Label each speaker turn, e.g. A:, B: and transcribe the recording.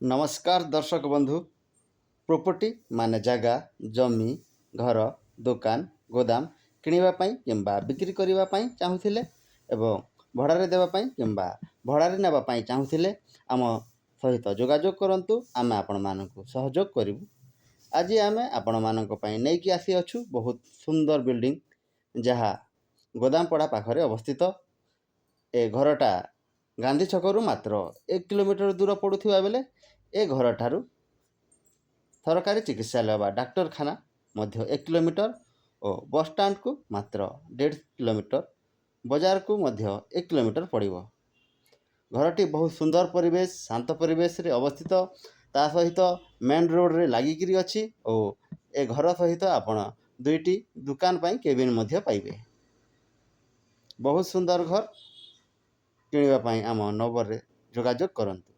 A: नमस्कार दर्शक बंधु। प्रॉपर्टी माने जगह जमी घर दुकान गोदाम किଣିବା किंबा बिक्री करने चाहूले एवं भड़ारे देवाई किंबा भड़ारे नेबाई चाहूले आम सहित जोगाजोग करंतु आमे आपण मानकु सहयोग करूँ। आज आम आपण मानक नहीं आसी अच्छु बहुत सुंदर बिल्डिंग जहाँ गोदामपड़ा पाखरे अवस्थित। ए घरटा गांधी छकरू मात्र 1 किलोमीटर दूर पड़ुवा बेले ए घर ठारू सरकारी चिकित्सालय बा डाक्तरखाना मध्य 1 किलोमीटर और बस स्टैंड को मात्र 1.5 किलोमीटर बाजार को मध्य 1 किलोमीटर पड़ो। घरटी बहुत सुंदर परिवेश शांत परिवेश रे अवस्थित ता सहित मेन रोड रे लागिकी अच्छी और ए घर सहित आपण 2टी दुकान पाई केबिन मध्य पाइबे। बहुत सुंदर घर किଣିବା ପାଇଁ आम नंबर रे जोगाजोग करंतु।